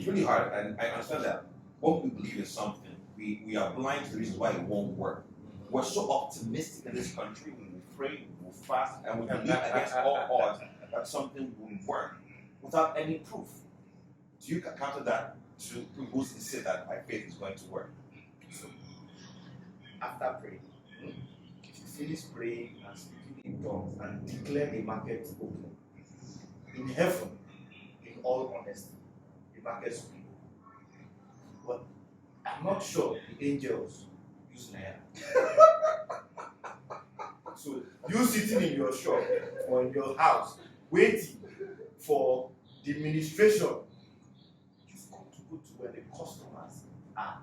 it's really hard, and I understand that when we believe in something, we are blind to the reasons why it won't work. We're so optimistic in this country. We will pray, we will fast, and we believe against all odds that something will work without any proof. Do you counter that to people who say that my faith is going to work? So, after praying, if you finish praying and speaking in tongues and declare the market open, in heaven, in all honesty, the markets will be open. But I'm not sure the angels use Naira. So you sitting in your shop or in your house waiting for the administration, you've got to go to where the customers are.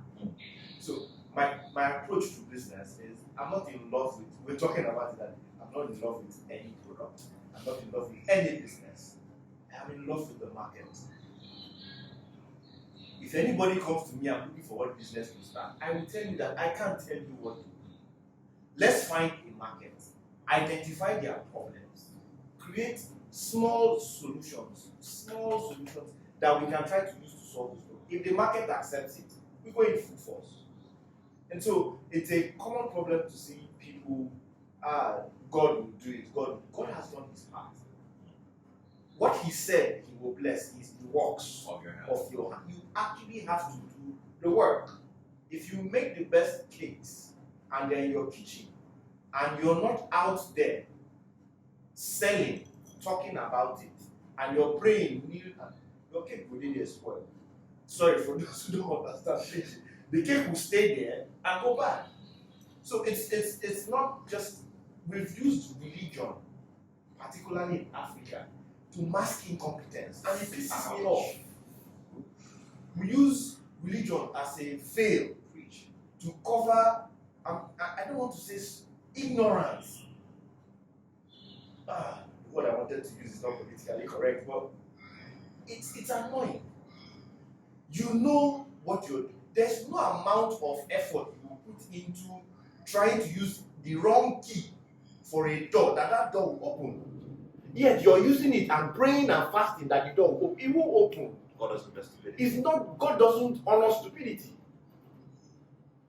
So my approach to business is I'm not in love with, we're talking about it that I'm not in love with any product. I'm not in love with any business. I'm in love with the market. If anybody comes to me and looking for what business to start, I will tell you that I can't tell you what to do. Let's find a market, identify their problems, create small solutions that we can try to use to solve this problem. If the market accepts it, we go in full force. And so it's a common problem to see people, God will do it, God has done his part. What he said he will bless is the works of your hand. You actually have to do the work. If you make the best cakes and they're in your kitchen and you're not out there selling, talking about it, and you're praying, your cake will be spoiled. Sorry for those who don't understand. The cake will stay there and go bad. So it's not just, we've used religion, particularly in Africa, to mask incompetence, and it pisses me off. We use religion as a veil to cover, I don't want to say ignorance. What I wanted to use is not politically correct, but it's annoying. You know what you're doing. There's no amount of effort you will put into trying to use the wrong key for a door, that door will open. Yet you're using it and praying and fasting that the door will open. It will open. God doesn't do stupidity. It's not, God doesn't honor stupidity.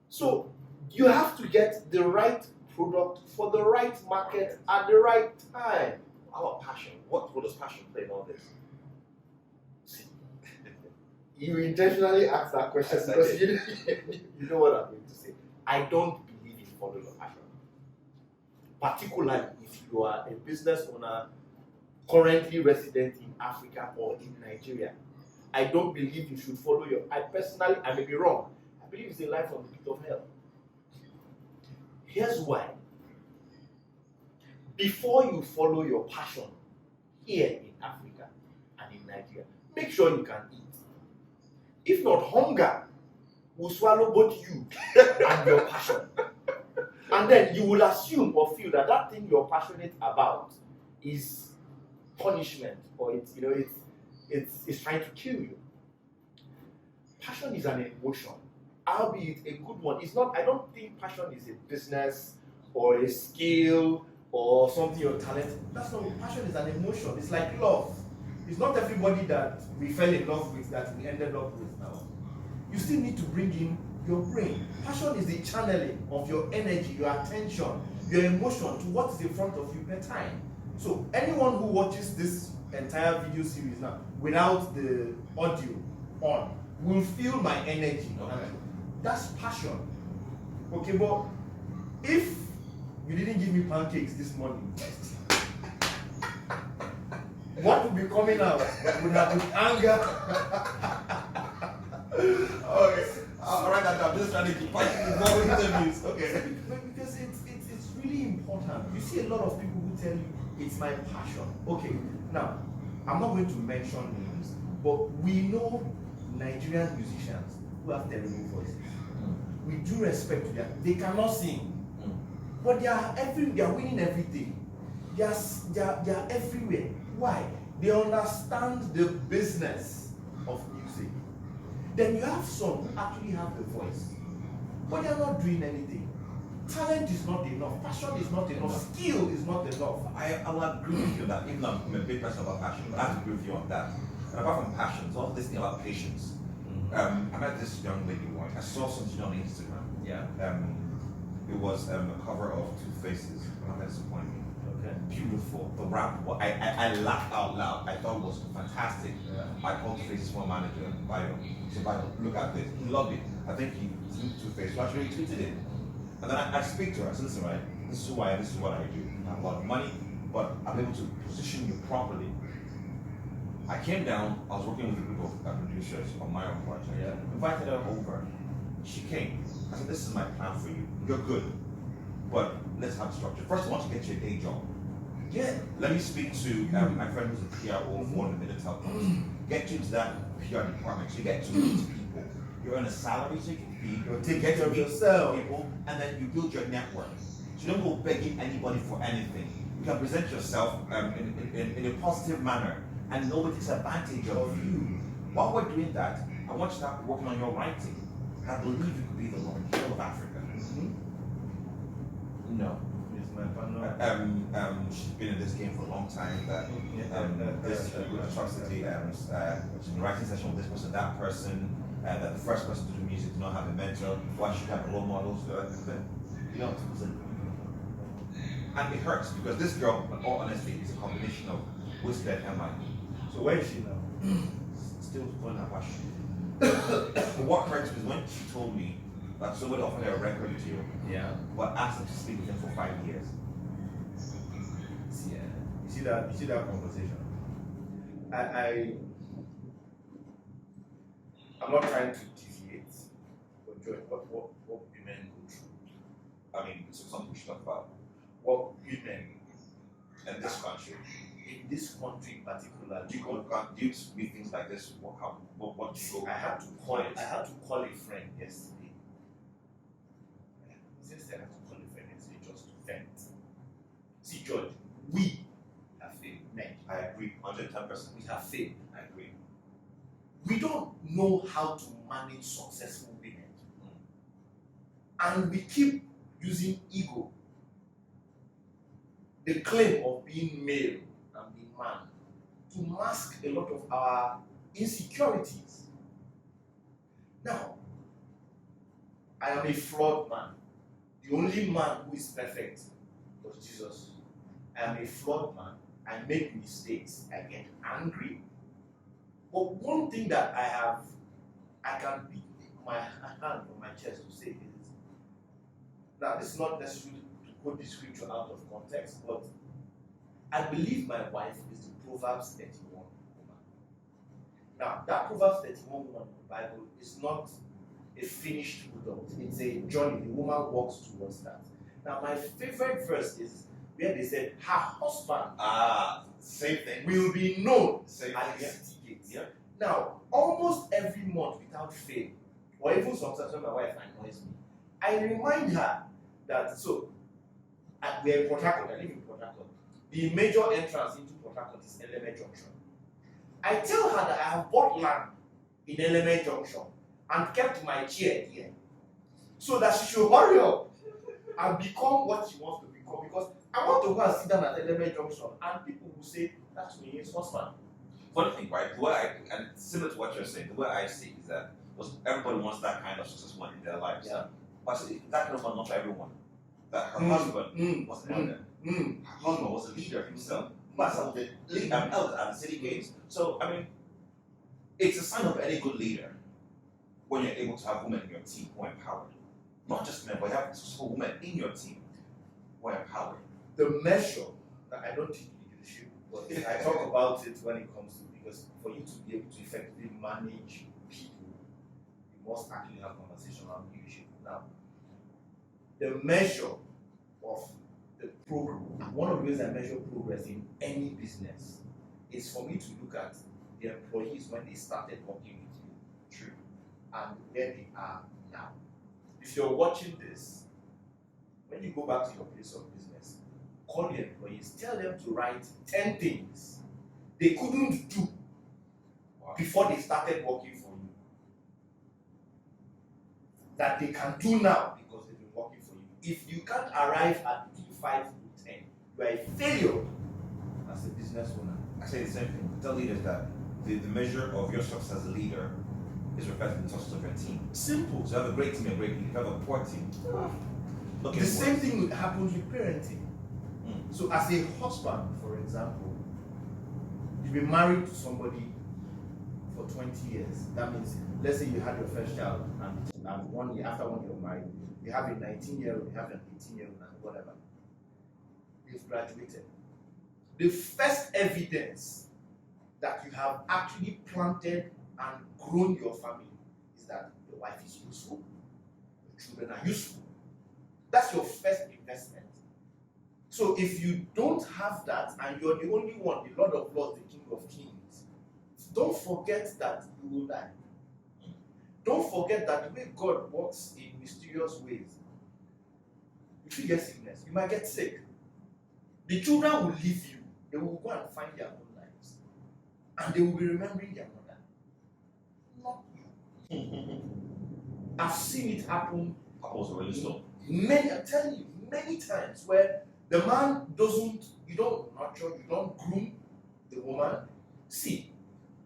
So you have to get the right product for the right market at the right time. Our passion. What does passion play in all this? You intentionally asked that question because you know what I'm going to say. I don't believe in follow your passion. Particularly if you are a business owner currently resident in Africa or in Nigeria. I don't believe you should follow your. I may be wrong. I believe it's a life from the pit of hell. Here's why. Before you follow your passion here in Africa and in Nigeria, make sure you can eat. If not, hunger will swallow both you and your passion. And then you will assume or feel that that thing you're passionate about is punishment, or it's trying to kill you. Passion is an emotion, albeit a good one. It's not. I don't think passion is a business or a skill or something you're talented. That's not. Passion is an emotion. It's like love. It's not everybody that we fell in love with that we ended up with now. You still need to bring in your brain. Passion is the channeling of your energy, your attention, your emotion to what is in front of you per time. So anyone who watches this entire video series now without the audio on will feel my energy. Okay. That's passion. Okay, but if you didn't give me pancakes this morning, what would be coming out would have been anger. Okay. I'll write that down. Just trying to keep more interviews. Okay. Because it's really important. You see a lot of people who tell you it's my passion. Okay, now I'm not going to mention names, but we know Nigerian musicians who have terrible voices. We do respect to them. They cannot sing, but they are winning everything. They are everywhere. Why? They understand the business of music. Then you have some who actually have the voice, but they are not doing anything. Talent is not enough. Passion is not enough. Skill is not enough. I'll agree with you that even though I'm a big person about passion, but I have to agree with you on that. And apart from passion, it's also this thing about patience. I met this young lady once. I saw something on Instagram. Yeah. It was a cover of Two Faces. Not disappointing. Okay. Beautiful. The rap. I laughed out loud. I thought it was fantastic. Yeah. I called Two Faces for manager. Bio. So Bio, look at this. He loved it. I think he's into Two Faces. So actually, he tweeted it. And then I speak to her. I said, listen, right? This is who I am. This is what I do. I have a lot of money, but I'm able to position you properly. I came down. I was working with a group of producers on my own project. Yeah. Invited her over. She came. I said, this is my plan for you. You're good, but let's have a structure. First, I want to get you a day job. Yeah. Let me speak to my friend who's a PRO for one of the middle telecoms. Get you into that PR department. So you get to meet people. You're on a salary, so you can feed. Take care of yourself. People, and then you build your network. So you don't go begging anybody for anything. You can present yourself in a positive manner, and nobody takes advantage of you. While we're doing that, I want you to start working on your writing. I believe you could be the Lord Hill of Africa. No. It's my partner. She's been in this game for a long time. This good atrocity. She's been writing session with this person, that person. That the first person to do music did not have a mentor. Why should have role models? You know, and it hurts because this girl, in all honesty, is a combination of whiskey and MI. So where is she now? Still pulling her passion. But what hurts was when she told me that somebody offered her a record deal, Yeah. but asked her to sleep with him for 5 years. Yeah. You see that conversation? I'm not trying to deviate, but George, what women go through? I mean, it's something we should talk about. What women In this country, in this country in particular, do you read things like this? What do you go? I had to call a friend yesterday. Yesterday I had to call a friend yesterday just to vent. See, George, we have failed. Men. I agree, 110%. We have failed. I agree. We don't know how to manage successful women. And we keep using ego, the claim of being male and being man, to mask a lot of our insecurities. Now, I am a flawed man. The only man who is perfect was Jesus. I am a flawed man. I make mistakes. I get angry. But one thing that I can beat my hand on my chest to say is, now this is not necessarily to quote the scripture out of context, but I believe my wife is the Proverbs 31 woman. Now, that Proverbs 31 woman in the Bible is not a finished product. It's a journey. The woman walks towards that. Now, my favorite verse is where they said, her husband same thing. will be known Same at the thing. city gates. Yeah. Now, almost every month without fail, or even sometimes when my wife annoys me, I remind her that, we're in Port Harcourt, I live in Port Harcourt. The major entrance into Port Harcourt is Element Junction. I tell her that I have bought land in Element Junction and kept my chair here, so that she should hurry up and become what she wants to become, because I want to go and sit down at Element Junction and people will say, that's me, his husband. Funny thing, right? And similar to what you're saying, the way I see it is that everybody wants that kind of successful one in their lives. Yeah. But that kind of one, not for everyone. That her husband was an elder. Her husband was a leader himself. Myself, the elder at the city gates. So, I mean, it's a sign of any good leader when you're able to have women in your team who are empowered. Not just men, but you have successful women in your team who are empowered. The measure, I don't teach leadership, but I talk about it when it comes to, because for you to be able to effectively manage people, you must actually have conversation around leadership. Now, the measure of the program, one of the ways I measure progress in any business is for me to look at the employees when they started working with you. True. And where they are now. If you're watching this, when you go back to your place of business, call your employees, tell them to write 10 things they couldn't do before they started working for you, that they can do now because they've been working for you. If you can't arrive at between 5 to 10, you are a failure as a business owner. I say the same thing. Tell leaders that the measure of your success as a leader is reflected in the success of your team. Simple. So you have a great team, a great leader. If you have a poor team, The same thing happens with parenting. So as a husband, for example, you've been married to somebody for 20 years. That means, let's say you had your first child, and 1 year after 1 year of marriage, you have a 19-year-old, you have an 18-year-old, and whatever. You've graduated. The first evidence that you have actually planted and grown your family is that your wife is useful, your children are useful. That's your first investment. So if you don't have that and you're the only one, the Lord of Lords, the King of Kings, don't forget that you will die. Don't forget that the way God works in mysterious ways. If you get sickness, you might get sick. The children will leave you. They will go and find their own lives. And they will be remembering their mother. Not you. I've seen it happen. Many, I'm telling you, many times where the man you don't nurture, you don't groom the woman. See,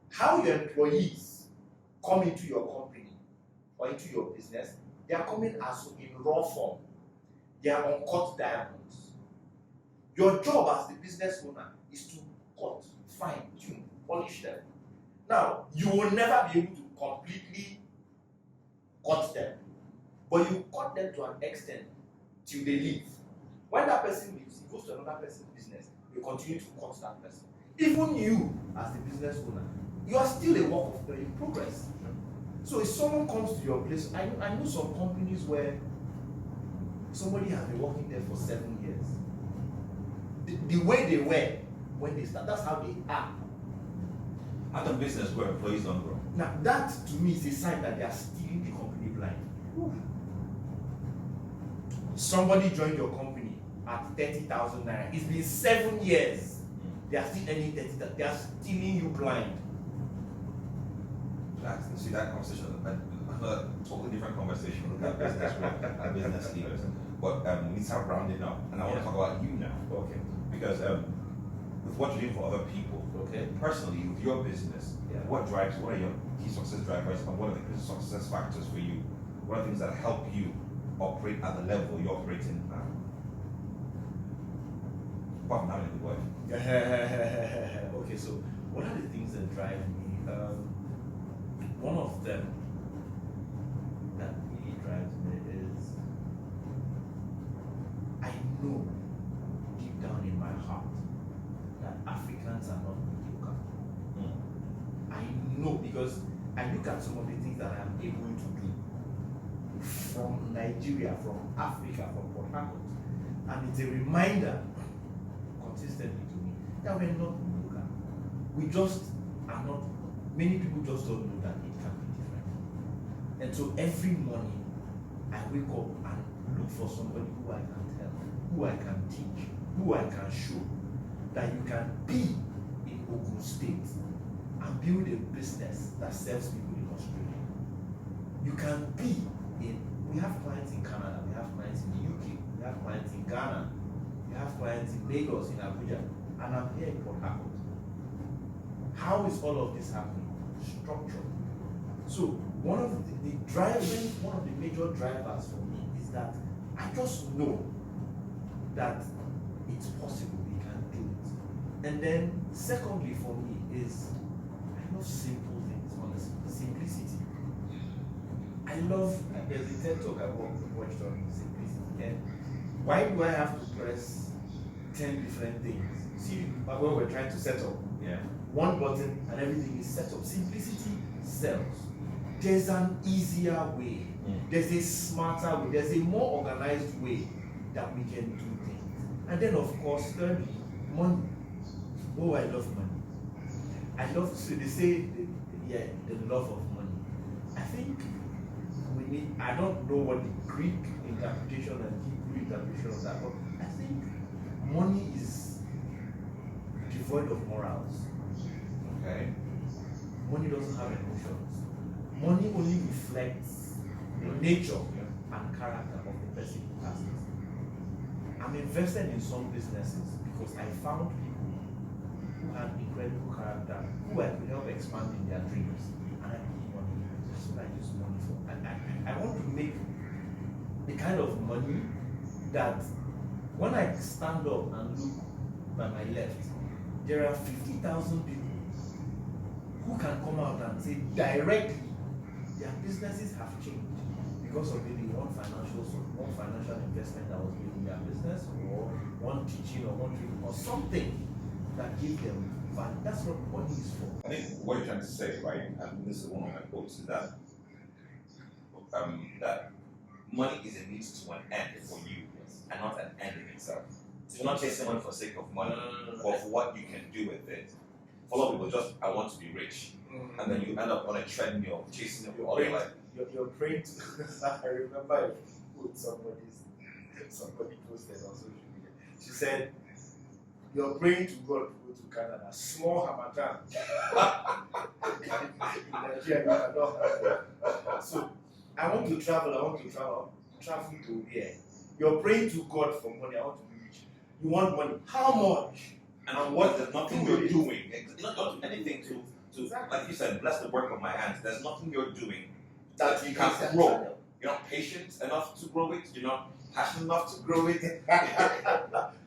how your employees come into your company or into your business, they are coming as in raw form. They are uncut diamonds. Your job as the business owner is to cut, fine, tune, polish them. Now, you will never be able to completely cut them, but you cut them to an extent till they leave. When that person leaves, he goes to another person's business, you continue to cut that person. Even you, as the business owner, you are still a work in progress. So if someone comes to your place, I know some companies where somebody has been working there for 7 years. The way they were when they start, that's how they are. At a business where employees don't grow. Now that to me is a sign that they are stealing the company blind. Somebody joined your company at 30,000 naira. It's been 7 years. They are still earning 30,000. They are stealing you blind. See that conversation, a totally different conversation with business leaders. But we need to start rounding up, and I want to talk about you now. Okay. Because with what you're doing for other people, personally, with your business, what are your key success drivers, and what are the key success factors for you? What are things that help you operate at the level you're operating now? Apart from having a good wife. Okay, so what are the things that drive me? One of them that really drives me is I know deep down in my heart that Africans are not mediocre. I know because I look at some of the things that I'm able to do from Nigeria, from Africa, from Port Harcourt, and it's a reminder consistently to me that we're not mediocre. We just are not. Many people just don't know that it can be different. And so every morning I wake up and look for somebody who I can tell, who I can teach, who I can show that you can be in Ogun State and build a business that serves people in Australia. You can be we have clients in Canada, we have clients in the UK, we have clients in Ghana, we have clients in Lagos, in Abuja, and I'm here in Port Harcourt. How is all of this happening? Structure. So one of the major drivers for me is that I just know that it's possible, we can do it. And then secondly for me is I love simple things, honestly. Simplicity. There's a TED talk I watched on simplicity. And why do I have to press 10 different things? See what we're trying to set up. One button and everything is set up. Simplicity sells. There's an easier way. There's a smarter way. There's a more organized way that we can do things. And then, of course, thirdly, money. Oh, I love money. So they say, the love of money. I think I don't know what the Greek interpretation and Hebrew interpretation of that, but I think money is devoid of morals. Okay. Money doesn't have emotions. Money only reflects the nature and character of the person who has it. I'm invested in some businesses because I found people who had incredible character, who I could help expand in their dreams, and I put money into this. I use money for? I want to make the kind of money that when I stand up and look by my left, there are 50,000 people who can come out and say directly their businesses have changed because of maybe one financial investment that was made in their business, or one teaching, or one training, or something that gave them value. That's what money is for. I think what you're trying to say, right, and this is one of my quotes, is that that money is a means to an end for you, and not an end in itself. So you're not chasing money for the sake of money, but for what you can do with it. For a lot of people, I want to be rich, and then you end up on a treadmill chasing it all your life. You're praying to. I remember a quote somebody posted on social media. She said, "You're praying to God to go to Canada. Small Hamatan." In Nigeria, you cannot have that. So I want to travel. Travel to where? You're praying to God for money. I want to be rich. You want money. How much? And what? There's nothing you're doing. You're not doing anything to like you said, bless the work of my hands. There's nothing you're doing that you can grow. You're not patient enough to grow it. You're not passionate enough to grow it.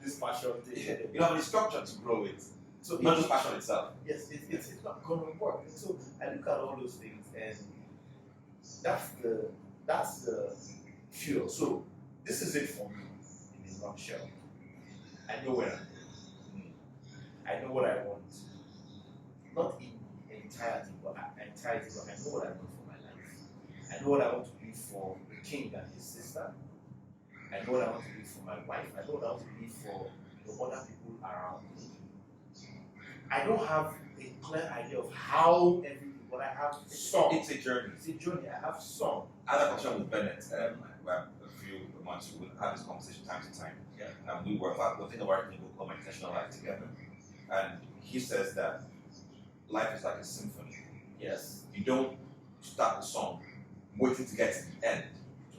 This passion thing. You don't have any structure to grow it. So not just passion itself. Yes, it's not going to work. And so I look at all those things, and that's the fuel. So this is it for me in a nutshell. I know where I'm going. I know what I want. Not in entirety, but I know what I want for my life. I know what I want to be for the king and his sister. I know what I want to be for my wife. I know what I want to be for the other people around me. I don't have a clear idea of how everything, but I have some. It's a journey. It's a journey. I have some. I had a conversation with Bennett a few months ago. We had this conversation time to time. Yeah. And we were thinking about a book called My Intentional Life together. And he says that life is like a symphony. Yes. You don't start the song waiting to get to the end.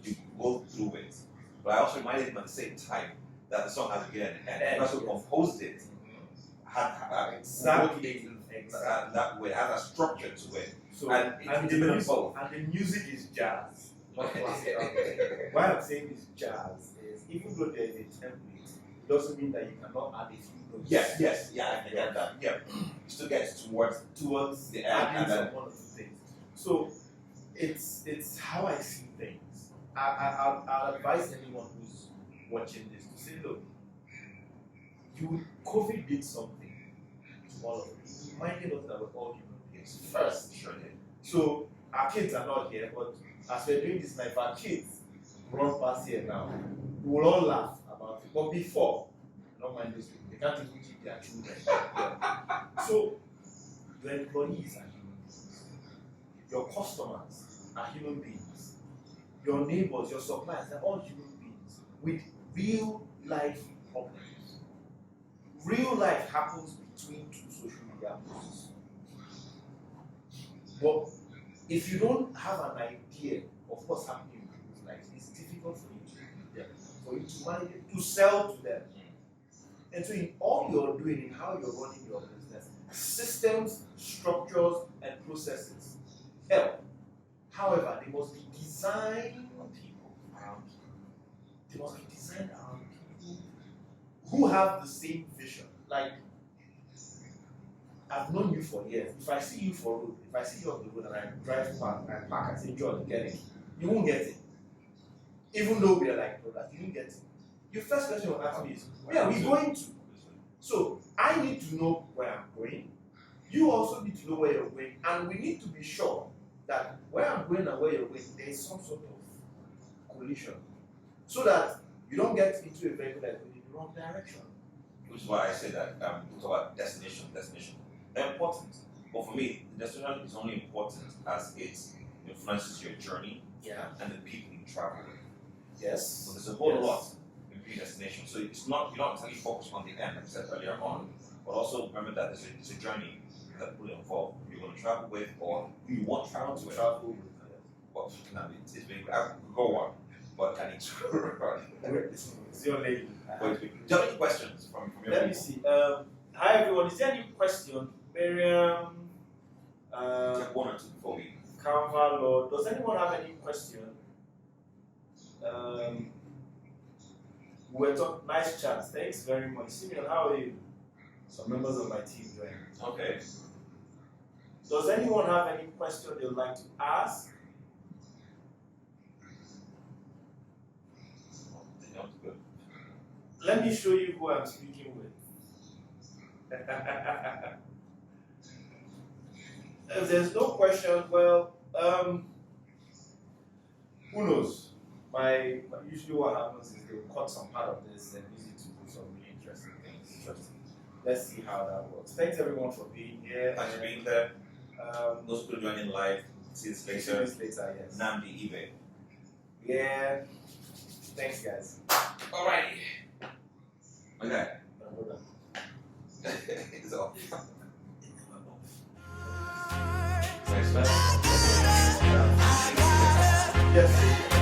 You go through it. But I also reminded him at the same time that the song has a beginning and an end. The person who composed it had Exactly. that way, had a structure to it. So, and the music is jazz, not classical. Why I'm saying it's jazz is even though there is a template, it doesn't mean that you cannot add a few notes. Yes, I get that. Yeah, you still get towards the end, and then one of the things. So it's how I see things. I'll advise anyone who's watching this to say, look, COVID did something to all of us. It reminded us that we're all human beings first. Sure did. So our kids are not here, but as we're doing this, like our kids run past here now, we will all laugh about it. But before, don't mind those people, they can't even keep their children. So your employees are human beings. Your customers are human beings. Your neighbors, your suppliers, they're all human beings with real life problems. Real life happens between two social media posts. But if you don't have an idea of what's happening in people's lives, it's difficult for you to read them, for you to manage it, to sell to them. And so in all you're doing, in how you're running your business, systems, structures, and processes help. However, they must be designed around people. They must be designed around people who have the same vision. Like, I've known you for years. If I see you for road, if I see you on the road and I drive past and park and say, John, get it, you won't get it. Even though we are like brothers, you won't get it. Your first question will ask me is, where are we going to? So I need to know where I'm going. You also need to know where you're going, and we need to be sure that where I'm going and where you're going, there is some sort of collision, so that you don't get into a vehicle that's going in the wrong direction. Which is why I say that we talk about destination. They're important, but for me, the destination is only important as it influences your journey and the people you travel with. Yes. So there's a whole lot in being destination. So it's not you're not entirely focused on the end, like I said earlier on, but also remember that it's a journey that will involve who you're going to travel with or who you want to travel with. Well, it's been go on, but I need to run. It's your lady. Do you have any questions from your Let me see. Hi everyone. Is there any question? Miriam, Take one or two before we Canva Lord. Does anyone have any question? We were talking, nice chat. Thanks very much. Simeon, how are you? Some members of my team joined. Okay. Does anyone have any question they would like to ask? Sounds good. Let me show you who I'm speaking with. If there's no question, well, who knows? Usually what happens is they'll cut some part of this and use it to do some really interesting things. Let's see how that works. Thanks everyone for being here. Thanks for being there. Those people joining live, see this later. Yes. Nnamdi Ibe. Yeah. Thanks, guys. Alright. Okay. It's off. Thanks, man. Yes.